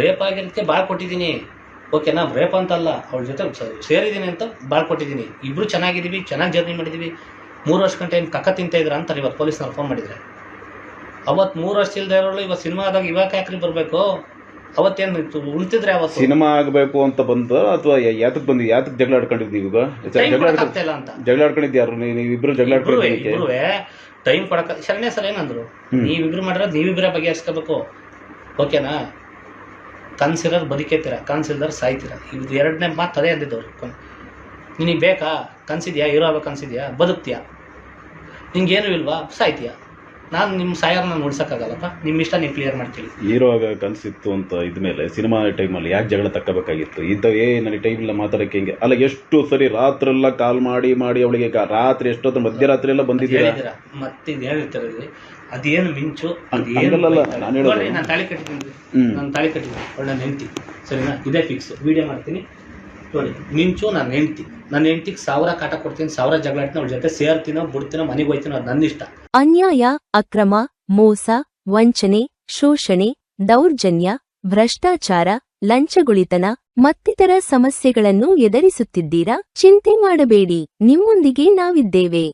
Rape ಆಗಿರೋದಕ್ಕೆ ಬಾಳ್ ಕೊಟ್ಟಿದ್ದೀನಿ, ಓಕೆನಾ? ರೇಪ್ ಅಂತಲ್ಲ, ಅವಳ ಜೊತೆ ಸೇರಿದ್ದೀನಿ ಅಂತ ಬಾಳ್ ಕೊಟ್ಟಿದ್ದೀನಿ. ಇಬ್ರು ಚೆನ್ನಾಗಿದ್ದೀವಿ, ಚೆನ್ನಾಗಿ ಜರ್ನಿ ಮಾಡಿದ್ದೀವಿ. 3 ವರ್ಷ ಗಂಟೆ ಏನು ಕಕ್ಕ ತಿಂತ ಇದ್ರ ಅಂತಾರೆ ಇವತ್ತು ಪೊಲೀಸ್ನವ್ರು ಫೋನ್ ಮಾಡಿದರೆ. ಅವತ್ತು 3 ವರ್ಷ ಇಲ್ದೇ ಇರೋಳು ಇವತ್ತು ಸಿನಿಮಾದಾಗ ಇವಾಗ ಯಾಕ್ರಿ ಬರಬೇಕು? ಅವತ್ತೇನು ಉಣ್ತಿದ್ರೆ ಅವತ್ತು ಸಿನಿಮಾ ಆಗಬೇಕು ಅಂತ ಬಂದ ಅಥವಾ ಯಾತಕ್ಕೆ ಬಂದು ಯಾತಕ್ಕೆ ಜಗಳ ಆಡ್ಕೊಂಡಿದ್ದೀವಿ? ಈಗ ಆಗ್ತಿಲ್ಲ ಅಂತ ಜಗಳ ಆಡ್ಕೊಂಡಿದ್ದು ಯಾರು? ನೀವಿಬ್ರು ಜಗಳ ಆಡ್ಕೊಂಡಿದ್ದೀವಿ. ಟೈಮ್ ಕೊಡಕ ಶರಣ್ಯ ಸರ್ ಏನಂದ್ರು, ನೀವಿಬ್ರು ಮಾಡಿರೋದು ನೀವಿಬ್ರೇ ಬಗೆಹರಿಸ್ಕೋಬೇಕು, ಓಕೆನಾ? ಕನ್ಸಿರೋರು ಬದುಕೇತೀರ, ಕನ್ಸಿಲ್ದಾರ ಸಾಯ್ತೀರ. ಇದು ಎರಡನೇ ಮಾತು ಅದೇ ಅಂದಿದ್ದವ್ರು. ನಿನಗೆ ಬೇಕಾ? ಕನ್ಸಿದ್ಯಾ? ಹೀರೋ ಆಗ್ಬೇಕು ಅನ್ಸಿದ್ಯಾ? ಬದುಕ್ತೀಯಾ? ನಿಂಗೇನು ಇಲ್ವಾ? ಸಾಯ್ತೀಯಾ? ನಾನು ನಿಮ್ಮ ಸಾಯರ್ನ ಉಳ್ಸೋಕ್ಕಾಗಲ್ಲಪ್ಪ. ನಿಮ್ಮ ಇಷ್ಟ ನೀವು ಕ್ಲಿಯರ್ ಮಾಡ್ತೀವಿ. ಹೀರೋ ಆಗ ಕನಸಿತ್ತು ಅಂತ ಇದ್ಮೇಲೆ ಸಿನಿಮಾ ಟೈಮಲ್ಲಿ ಯಾಕೆ ಜಗಳ ತಕ್ಕಬೇಕಾಗಿತ್ತು? ನನಗೆ ಟೈಮ್ ಇಲ್ಲ ಮಾತಾಡೋಕ್ಕೆ. ಹಿಂಗೆ ಅಲ್ಲ, ಎಷ್ಟು ಸರಿ ರಾತ್ರೆಲ್ಲ ಕಾಲ್ ಮಾಡಿ ಅವಳಿಗೆ ರಾತ್ರಿ ಎಷ್ಟೊತ್ತು ಮಧ್ಯರಾತ್ರಿ ಎಲ್ಲ ಬಂದಿದ್ದೀರಾ? ಮತ್ತೆ ಇದು ಹೇಳಿರ್ತಾರೆ, ಅದೇನು ಮಿಂಚು, ನಾನು ತಾಳಿ ಕಟ್ಟಿದ್ದೀನಿ, ನಾನು ತಾಳಿ ಕಟ್ಟಿದ್ದೀನಿ, ಅವಳು ನನ್ನ ಹೆಂಡ್ತಿ, ಸರಿನಾ? ಇದೇ ಫಿಕ್ಸ್. ವಿಡಿಯೋ ಮಾಡ್ತೀನಿ ನೋಡಿ. ಮಿಂಚು ನನ್ನ ಹೆಂಡ್ತಿ, ನನ್ನ ಹೆಂಡ್ತಿಗೆ 1000 ಕಾಟ ಕೊಡ್ತೀನಿ, 1000 ಜಗಳ ಆಡ್ತೀನಿ, ಅವಳ ಜೊತೆ ಸೇರ್ತೀನೋ ಬಿಡ್ತೀನೋ, ಮನೆಗೆ ಹೋಗ್ತೀನೋ, ಅದು ನನ್ನ ಇಷ್ಟ. ಅನ್ಯಾಯ, ಅಕ್ರಮ, ಮೋಸ, ವಂಚನೆ, ಶೋಷಣೆ, ದೌರ್ಜನ್ಯ, ಭ್ರಷ್ಟಾಚಾರ, ಲಂಚಗುಳಿತನ ಮತ್ತಿತರ ಸಮಸ್ಯೆಗಳನ್ನು ಎದುರಿಸುತ್ತಿದ್ದೀರಾ? ಚಿಂತೆ ಮಾಡಬೇಡಿ, ನಿಮ್ಮೊಂದಿಗೆ ನಾವಿದ್ದೇವೆ.